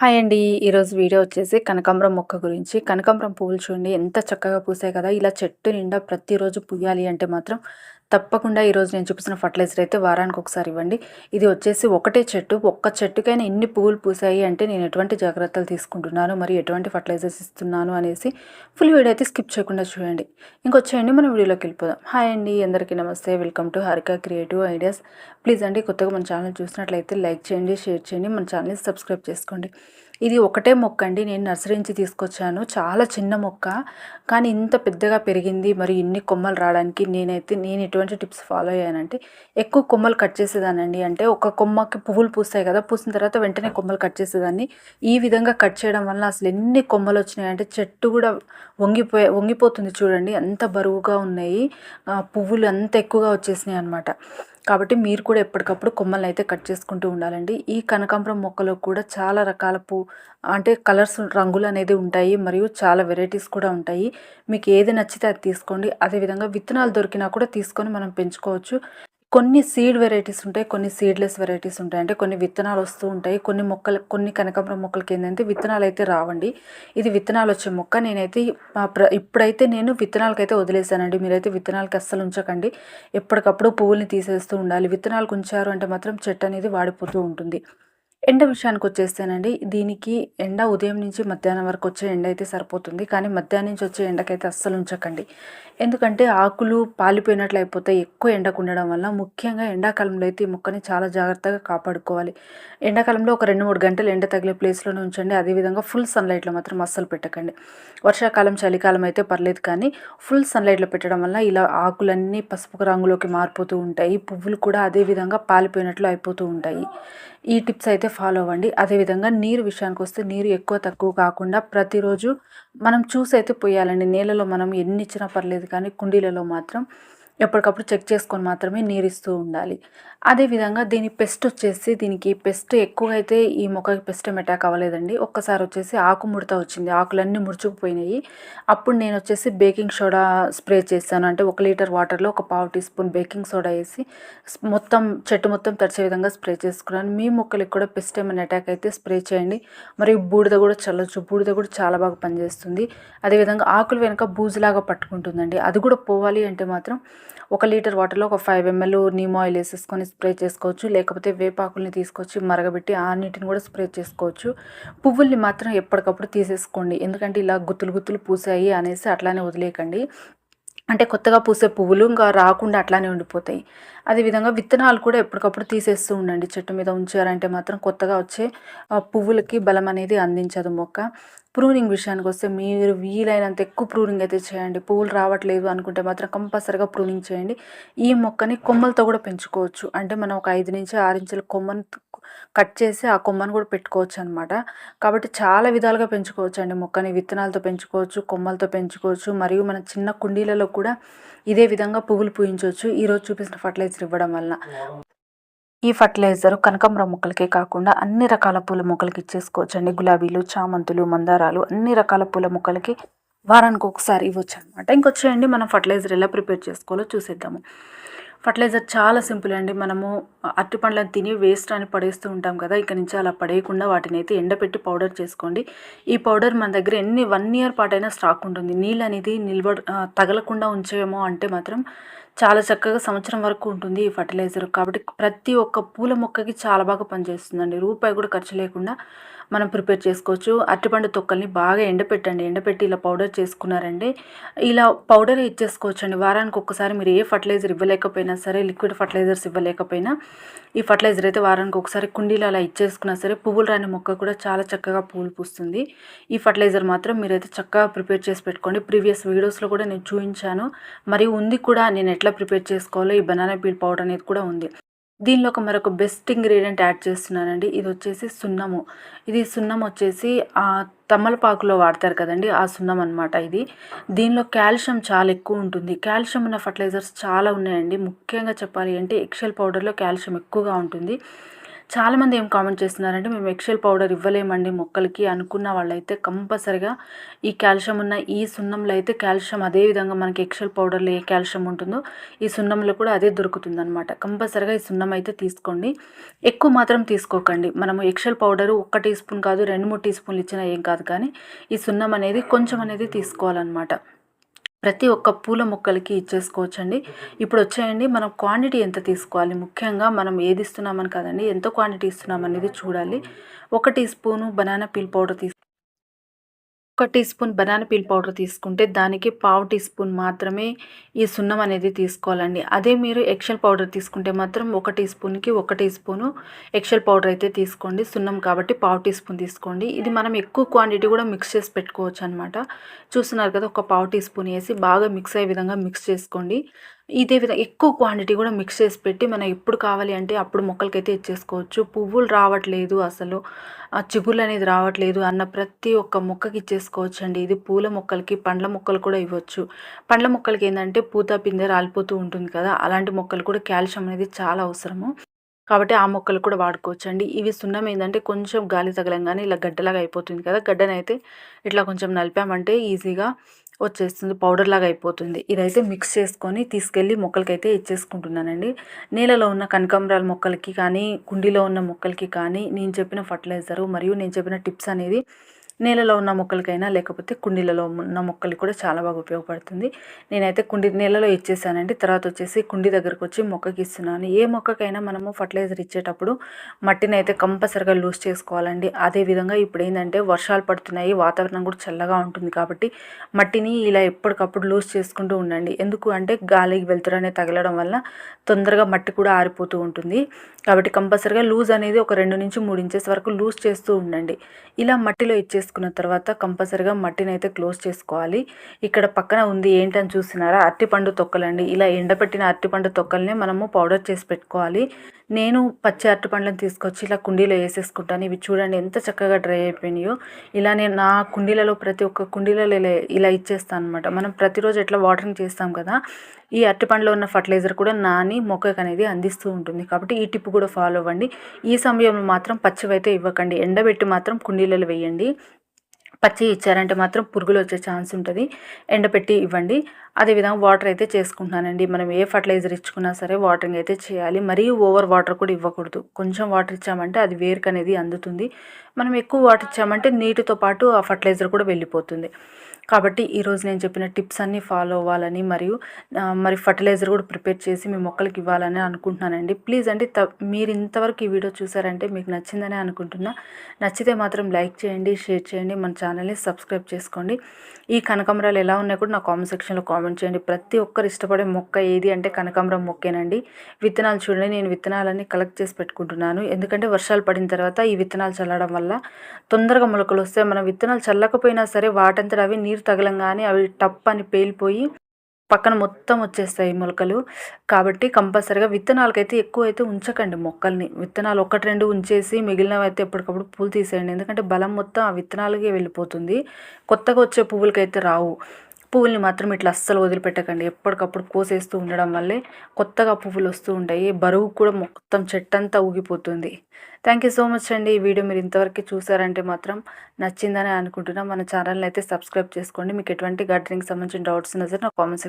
Hi అండి. ఈరోజు video వచ్చేసి కనకాంబరం మొక్క గురించి. కనకాంబరం పువ్వులు చూడండి ఎంత చక్కగా పూసాయి కదా! ఇలా చెట్టు నిండా ప్రతిరోజు పూయాలి అంటే మాత్రం తప్పకుండా ఈరోజు నేను చూపిస్తున్న ఫర్టిలైజర్ అయితే వారానికి ఒకసారి ఇవ్వండి. ఇది వచ్చేసి ఒకటే చెట్టు. ఒక్క చెట్టుకైనా ఇన్ని పువ్వులు పూసాయి అంటే నేను ఎటువంటి జాగ్రత్తలు తీసుకుంటున్నాను, మరి ఎటువంటి ఫర్టిలైజర్స్ ఇస్తున్నాను అనేసి ఫుల్ వీడియో అయితే స్కిప్ చేయకుండా చూడండి. ఇంకొచ్చేయండి మనం వీడియోలోకి వెళ్ళిపోదాం. హాయ్ అండి. అందరికీ నమస్తే. Welcome to Harika creative ideas. Please అండి కొత్తగా మన ఛానల్ చూసినట్లయితే లైక్ చేయండి, షేర్ చేయండి, మన ఛానల్ని సబ్స్క్రైబ్ చేసుకోండి. ఇది ఒకటే మొక్క అండి. నేను నర్సరీ నుంచి తీసుకొచ్చాను. చాలా చిన్న మొక్క. కానీ ఇంత పెద్దగా పెరిగింది. మరి ఇన్ని కొమ్మలు రావడానికి నేను ఎటువంటి టిప్స్ ఫాలో అయ్యానంటే ఎక్కువ కొమ్మలు కట్ చేసేదానండి. అంటే ఒక కొమ్మకి పువ్వులు పూస్తాయి కదా! పూసిన తర్వాత వెంటనే కొమ్మలు కట్ చేసేదాన్ని. ఈ విధంగా కట్ చేయడం వల్ల అసలు ఎన్ని కొమ్మలు వచ్చినాయంటే చెట్టు కూడా వంగిపోతుంది చూడండి. అంత బరువుగా ఉన్నాయి. పువ్వులు అంత ఎక్కువగా వచ్చేసినాయి అనమాట. కాబట్టి మీరు కూడా ఎప్పటికప్పుడు కొమ్మలను అయితే కట్ చేసుకుంటూ ఉండాలండి. ఈ కనకాంబరం మొక్కలో కూడా చాలా రకాల అంటే కలర్స్ రంగులు అనేది ఉంటాయి. మరియు చాలా వెరైటీస్ కూడా ఉంటాయి. మీకు ఏది నచ్చితే అది తీసుకోండి. అదేవిధంగా విత్తనాలు దొరికినా కూడా తీసుకొని మనం పెంచుకోవచ్చు. కొన్ని సీడ్ వెరైటీస్ ఉంటాయి. కొన్ని సీడ్లెస్ వెరైటీస్ ఉంటాయి. అంటే కొన్ని విత్తనాలు వస్తూ ఉంటాయి. కొన్ని కనకాంబరం మొక్కలకి ఏంటంటే విత్తనాలు అయితే రావండి. ఇది విత్తనాలు వచ్చే మొక్క. నేనైతే ఇప్పుడైతే నేను విత్తనాలకైతే వదిలేసానండి. మీరైతే విత్తనాలకి అస్సలు ఉంచకండి. ఎప్పటికప్పుడు పువ్వుల్ని తీసేస్తూ ఉండాలి. విత్తనాలకు ఉంచారు అంటే మాత్రం చెట్టు అనేది వాడిపోతూ ఉంటుంది. ఎండ విషయానికి వచ్చేస్తేనండి, దీనికి ఎండ ఉదయం నుంచి మధ్యాహ్నం వరకు వచ్చే ఎండ అయితే సరిపోతుంది. కానీ మధ్యాహ్నం నుంచి వచ్చే ఎండకైతే అస్సలు ఉంచకండి. ఎందుకంటే ఆకులు పాలిపోయినట్లు అయిపోతాయి ఎక్కువ ఎండకు ఉండడం వల్ల. ముఖ్యంగా ఎండాకాలంలో అయితే ఈ మొక్కని చాలా జాగ్రత్తగా కాపాడుకోవాలి. ఎండాకాలంలో ఒక 2-3 గంటలు ఎండ తగిలే ప్లేస్లోనే ఉంచండి. అదేవిధంగా ఫుల్ సన్లైట్లో మాత్రం అస్సలు పెట్టకండి. వర్షాకాలం చలికాలం అయితే పర్లేదు, కానీ ఫుల్ సన్లైట్లో పెట్టడం వల్ల ఇలా ఆకులన్నీ పసుపు రంగులోకి మారిపోతూ ఉంటాయి. పువ్వులు కూడా అదేవిధంగా పాలిపోయినట్లు అయిపోతూ ఉంటాయి. ఈ టిప్స్ అయితే ఫాలో అవ్వండి. అదేవిధంగా నీరు విషయానికి వస్తే నీరు ఎక్కువ తక్కువ కాకుండా ప్రతిరోజు మనం చూసి అయితే పోయాలండి. నీళ్ళలో మనం ఎన్ని ఇచ్చినా పర్లేదు, కానీ కుండీలలో మాత్రం ఎప్పటికప్పుడు చెక్ చేసుకొని మాత్రమే నీరు ఇస్తూ ఉండాలి. అదేవిధంగా దీనికి పెస్ట్ ఎక్కువగా అయితే ఈ మొక్కకి పెస్ట్ ఏం అటాక్ అవ్వలేదండి. ఒక్కసారి వచ్చేసి ఆకు ముడత వచ్చింది. ఆకులన్నీ ముడుచుకుపోయినాయి. అప్పుడు నేను వచ్చేసి బేకింగ్ సోడా స్ప్రే చేశాను. అంటే 1 లీటర్ వాటర్లో ఒక పావు టీ స్పూన్ బేకింగ్ సోడా వేసి చెట్టు మొత్తం తడిచే విధంగా స్ప్రే చేసుకున్నాను. మీ మొక్కలకి కూడా పెస్ట్ ఏమైనా అటాక్ అయితే స్ప్రే చేయండి. మరియు బూడిద కూడా చల్లొచ్చు. బూడిద కూడా చాలా బాగా పనిచేస్తుంది. అదేవిధంగా ఆకులు వెనక బూజులాగా పట్టుకుంటుందండి. అది కూడా పోవాలి అంటే మాత్రం 1 లీటర్ వాటర్లో ఒక 5 ml నీమ్ ఆయిల్ వేసేసుకొని స్ప్రే చేసుకోవచ్చు. లేకపోతే వేపాకుల్ని తీసుకొచ్చి మరగబెట్టి ఆ నీటిని కూడా స్ప్రే చేసుకోవచ్చు. పువ్వుల్ని మాత్రం ఎప్పటికప్పుడు తీసేసుకోండి. ఎందుకంటే ఇలా గుత్తులు గుత్తులు పూసాయి అనేసి అట్లానే వదిలేయకండి. అంటే కొత్తగా పూసే పువ్వులు ఇంకా రాకుండా అట్లానే ఉండిపోతాయి. అదేవిధంగా విత్తనాలు కూడా ఎప్పటికప్పుడు తీసేస్తూ ఉండండి. చెట్టు మీద ఉంచారంటే మాత్రం కొత్తగా వచ్చే పువ్వులకి బలం అనేది అందించదు మొక్క. ప్రూనింగ్ విషయానికి వస్తే మీరు వీలైనంత ఎక్కువ ప్రూనింగ్ అయితే చేయండి. పువ్వులు రావట్లేదు అనుకుంటే మాత్రం కంపల్సరిగా ప్రూనింగ్ చేయండి. ఈ మొక్కని కొమ్మలతో కూడా పెంచుకోవచ్చు. అంటే మనం ఒక 5-6 ఇంచుల కొమ్మను కట్ చేసి ఆ కొమ్మను కూడా పెట్టుకోవచ్చు అనమాట. కాబట్టి చాలా విధాలుగా పెంచుకోవచ్చు అండి మొక్కని. విత్తనాలతో పెంచుకోవచ్చు, కొమ్మలతో పెంచుకోవచ్చు, మరియు మన చిన్న కుండీలలో కూడా ఇదే విధంగా పువ్వులు పూయించవచ్చు ఈరోజు చూపించిన ఫర్టిలైజర్ ఇవ్వడం వలన. ఈ ఫర్టిలైజర్ కనకాంబరం మొక్కలకే కాకుండా అన్ని రకాల పూల మొక్కలకి ఇచ్చేసుకోవచ్చు అండి. గులాబీలు, చామంతులు, మందారాలు అన్ని రకాల పూల మొక్కలకి వారానికి ఒకసారి ఇవ్వచ్చు అనమాట. ఇంకొచ్చేయండి మనం ఫర్టిలైజర్ ఎలా ప్రిపేర్ చేసుకోవాలో చూసేద్దాము. ఫర్టిలైజర్ చాలా సింపుల్ అండి. మనము అరటి పండ్లను తిని వేస్ట్ అని పడేస్తూ ఉంటాం కదా! ఇక నుంచి అలా పడేయకుండా వాటిని అయితే ఎండపెట్టి పౌడర్ చేసుకోండి. ఈ పౌడర్ మన దగ్గర 1 ఇయర్ పాటైనా స్టాక్ ఉంటుంది. నీళ్ళు అనేది తగలకుండా ఉంచామో అంటే మాత్రం చాలా చక్కగా సంవత్సరం వరకు ఉంటుంది ఈ ఫర్టిలైజర్. కాబట్టి ప్రతి ఒక్క పూల మొక్కకి చాలా బాగా పనిచేస్తుందండి. రూపాయి కూడా ఖర్చు లేకుండా మనం ప్రిపేర్ చేసుకోవచ్చు. అరటిపండు తొక్కల్ని బాగా ఎండపెట్టండి. ఎండపెట్టి ఇలా పౌడర్ చేసుకున్నారంటే ఇలా పౌడర్ ఇచ్చేసుకోవచ్చండి. వారానికి ఒక్కసారి మీరు ఏ ఫర్టిలైజర్ ఇవ్వలేకపోయినా సరే, లిక్విడ్ ఫర్టిలైజర్స్ ఇవ్వలేకపోయినా ఈ ఫర్టిలైజర్ అయితే వారానికి ఒకసారి కుండీలో అలా ఇచ్చేసుకున్నా సరే పువ్వులు రాని మొక్క కూడా చాలా చక్కగా పూలు పూస్తుంది. ఈ ఫర్టిలైజర్ మాత్రం మీరైతే చక్కగా ప్రిపేర్ చేసి పెట్టుకోండి. ప్రీవియస్ వీడియోస్లో కూడా నేను చూపించాను. మరియు ఉంది కూడా, నేను ఎట్లా ప్రిపేర్ చేసుకోవాలో ఈ బనానా పీల్ పౌడర్ అనేది కూడా ఉంది. దీనిలో మరొక బెస్ట్ ఇంగ్రీడియంట్ యాడ్ చేస్తున్నానండి. ఇది వచ్చేసి సున్నము. ఇది సున్నం వచ్చేసి తమలపాకులో వాడతారు కదండి, ఆ సున్నం అనమాట ఇది. దీనిలో కాల్షియం చాలా ఎక్కువ ఉంటుంది. కాల్షియం ఉన్న ఫర్టిలైజర్స్ చాలా ఉన్నాయండి. ముఖ్యంగా చెప్పాలి అంటే ఎక్సెల్ పౌడర్లో కాల్షియం ఎక్కువగా ఉంటుంది. చాలామంది ఏం కామెంట్ చేస్తున్నారంటే మేము ఎక్సెల్ పౌడర్ ఇవ్వలేమండి మొక్కలకి అనుకున్న వాళ్ళైతే కంపల్సరిగా ఈ కాల్షియం ఉన్న ఈ సున్నంలో అయితే కాల్షియం అదే విధంగా మనకి ఎక్సెల్ పౌడర్లో ఏ కాల్షియం ఉంటుందో ఈ సున్నంలో కూడా అదే దొరుకుతుందనమాట. కంపల్సరిగా ఈ సున్నం అయితే తీసుకోండి. ఎక్కువ మాత్రం తీసుకోకండి. మనము ఎక్సెల్ పౌడరు 1 టీ స్పూన్ కాదు 2, 3 టీ స్పూన్లు ఇచ్చినా ఏం కాదు, కానీ ఈ సున్నం అనేది కొంచెం అనేది తీసుకోవాలన్నమాట. ప్రతి ఒక్క పూల మొక్కలకి ఇచ్చేసుకోవచ్చండి. ఇప్పుడు వచ్చేయండి మనం క్వాంటిటీ ఎంత తీసుకోవాలి, ముఖ్యంగా మనం ఏది ఇస్తున్నామని కాదండి, ఎంత క్వాంటిటీ ఇస్తున్నామనేది చూడాలి. 1 teaspoon banana peel powder ఒక teaspoon banana peel powder తీసుకుంటే దానికి పావు టీ స్పూన్ మాత్రమే ఈ సున్నం అనేది తీసుకోవాలండి. అదే మీరు ఎక్సెల్ పౌడర్ తీసుకుంటే మాత్రం 1 టీ స్పూన్కి 1 టీ స్పూను ఎక్సెల్ పౌడర్ అయితే తీసుకోండి. సున్నం కాబట్టి పావు టీ స్పూన్ తీసుకోండి. ఇది మనం ఎక్కువ క్వాంటిటీ కూడా మిక్స్ చేసి పెట్టుకోవచ్చు అనమాట. చూస్తున్నారు కదా, ఒక పావు టీ స్పూన్ వేసి బాగా మిక్స్ అయ్యే విధంగా మిక్స్ చేసుకోండి. ఇదే విధంగా ఎక్కువ క్వాంటిటీ కూడా మిక్స్ చేసి పెట్టి మనం ఎప్పుడు కావాలి అంటే అప్పుడు మొక్కలకైతే ఇచ్చేసుకోవచ్చు. పువ్వులు రావట్లేదు, అసలు ఆ చిగుళ్ళు అనేది రావట్లేదు అన్న ప్రతి ఒక్క మొక్కకి ఇచ్చేసుకోవచ్చండి. ఇది పూల మొక్కలకి, పండ్ల మొక్కలు కూడా ఇవ్వచ్చు. పండ్ల మొక్కలకి ఏంటంటే పూత పిందె రాలిపోతూ ఉంటుంది కదా, అలాంటి మొక్కలు కూడా కాల్షియం అనేది చాలా అవసరము. కాబట్టి ఆ మొక్కలు కూడా వాడుకోవచ్చండి. ఇవి సున్నం ఏంటంటే కొంచెం గాలి తగలంగానే ఇలా గడ్డలాగా అయిపోతుంది కదా, గడ్డనైతే ఇట్లా కొంచెం నలిపామంటే ఈజీగా వచ్చేస్తుంది, పౌడర్ లాగా అయిపోతుంది. ఇదైతే మిక్స్ చేసుకొని తీసుకెళ్ళి మొక్కలకైతే ఇచ్చేసుకుంటున్నానండి. నేలలో ఉన్న కనకాంబరాల మొక్కలకి కానీ, కుండీలో ఉన్న మొక్కలకి కానీ నేను చెప్పిన ఫర్టిలైజరు మరియు నేను చెప్పిన టిప్స్ అనేది నేలలో ఉన్న మొక్కలకైనా లేకపోతే కుండీలలో ఉన్న మొక్కలకి కూడా చాలా బాగా ఉపయోగపడుతుంది. నేనైతే నేలలో ఇచ్చేసానండి. తర్వాత వచ్చేసి కుండీ దగ్గరకు వచ్చి మొక్కకి ఇస్తున్నాను. ఏ మొక్కకైనా మనము ఫర్టిలైజర్ ఇచ్చేటప్పుడు మట్టిని అయితే కంపల్సరిగా లూజ్ చేసుకోవాలండి. అదేవిధంగా ఇప్పుడు ఏంటంటే వర్షాలు పడుతున్నాయి, వాతావరణం కూడా చల్లగా ఉంటుంది కాబట్టి మట్టిని ఇలా ఎప్పటికప్పుడు లూజ్ చేసుకుంటూ ఉండండి. ఎందుకు అంటే గాలికి వెలుతురు అనేది తగలడం వల్ల తొందరగా మట్టి కూడా ఆరిపోతూ ఉంటుంది. కాబట్టి కంపల్సరిగా లూజ్ అనేది ఒక 2 నుంచి 3 ఇంచెస్ వరకు లూజ్ చేస్తూ ఉండండి. ఇలా మట్టిలో ఇచ్చేసుకున్న తర్వాత కంపల్సరిగా మట్టిని అయితే క్లోజ్ చేసుకోవాలి. ఇక్కడ పక్కన ఉంది ఏంటని చూసినారా, అరటిపండు తొక్కలండి. ఇలా ఎండబెట్టిన అరటిపండు తొక్కల్ని మనము పౌడర్ చేసి పెట్టుకోవాలి. నేను పచ్చి అరటిపండ్లను తీసుకొచ్చి ఇలా కుండీలో వేసేసుకుంటాను. ఇవి చూడండి ఎంత చక్కగా డ్రై అయిపోయినాయో. ఇలా నేను నా కుండీలలో ప్రతి ఒక్క కుండీలలో ఇలా ఇచ్చేస్తాను అనమాట. మనం ప్రతిరోజు ఎట్లా వాటరింగ్ చేస్తాం కదా, ఈ అరటిపండులో ఉన్న ఫర్టిలైజర్ కూడా నాని మొక్కకు అనేది అందిస్తూ ఉంటుంది. కాబట్టి ఈ టిప్ కూడా ఫాలో అవ్వండి. ఈ సమయంలో మాత్రం పచ్చివైతే ఇవ్వకండి, ఎండబెట్టి మాత్రం కుండీలలో వేయండి. పచ్చి ఇచ్చారంటే మాత్రం పురుగులు వచ్చే ఛాన్స్ ఉంటుంది. ఎండపెట్టి ఇవ్వండి. అదేవిధంగా వాటర్ అయితే చేసుకుంటున్నానండి. మనం ఏ ఫర్టిలైజర్ ఇచ్చుకున్నా సరే వాటరింగ్ అయితే చేయాలి. మరీ ఓవర్ వాటర్ కూడా ఇవ్వకూడదు. కొంచెం వాటర్ ఇచ్చామంటే అది వేరుకు అనేది అందుతుంది. మనం ఎక్కువ వాటర్ ఇచ్చామంటే నీటితో పాటు ఆ ఫర్టిలైజర్ కూడా వెళ్ళిపోతుంది. కాబట్టి ఈరోజు నేను చెప్పిన టిప్స్ అన్నీ ఫాలో అవ్వాలని మరి ఫర్టిలైజర్ కూడా ప్రిపేర్ చేసి మీ మొక్కలకి ఇవ్వాలని అనుకుంటున్నానండి. ప్లీజ్ అండి, మీరు ఇంతవరకు ఈ వీడియో చూసారంటే మీకు నచ్చిందని అనుకుంటున్నా. నచ్చితే మాత్రం లైక్ చేయండి, షేర్ చేయండి, మన ఛానల్ని సబ్స్క్రైబ్ చేసుకోండి. ఈ కనకాంబరాలు ఎలా ఉన్నాయో కూడా నా కామెంట్ సెక్షన్లో కామెంట్ చేయండి. ప్రతి ఒక్కరు ఇష్టపడే మొక్క ఏది అంటే కనకాంబరం మొక్కేనండి. విత్తనాలు చూడండి, నేను విత్తనాలన్నీ కలెక్ట్ చేసి పెట్టుకుంటున్నాను. ఎందుకంటే వర్షాలు పడిన తర్వాత ఈ విత్తనాలు చల్లడం వల్ల తొందరగా మొలకలు వస్తాయి. మనం విత్తనాలు చల్లకపోయినా సరే వాటంతా అవి నీరు తగలంగానే అవి టప్ అని పేలిపోయి పక్కన మొత్తం వచ్చేస్తాయి మొలకలు. కాబట్టి కంపల్సరిగా విత్తనాలకైతే ఎక్కువ అయితే ఉంచకండి మొక్కల్ని. విత్తనాలు 1, 2 ఉంచేసి మిగిలినవి అయితే ఎప్పటికప్పుడు పూలు తీసేయండి. ఎందుకంటే బలం మొత్తం ఆ విత్తనాలకే వెళ్ళిపోతుంది, కొత్తగా వచ్చే పువ్వులకైతే రావు. పువ్వుల్ని మాత్రం ఇట్లా అస్సలు వదిలిపెట్టకండి. ఎప్పటికప్పుడు కోసేస్తూ ఉండడం వల్లే కొత్తగా పువ్వులు వస్తూ ఉంటాయి. బరువు కూడా మొత్తం చెట్టంతా ఊగిపోతుంది. థ్యాంక్ యూ సో మచ్ అండి. ఈ వీడియో మీరు ఇంతవరకు చూసారంటే మాత్రం నచ్చిందని అనుకుంటున్నా. మన ఛానల్ని అయితే సబ్స్క్రైబ్ చేసుకోండి. మీకు ఎటువంటి గార్డెనింగ్కి సంబంధించిన డౌట్స్ ఉన్నా సరే నా కామెంట్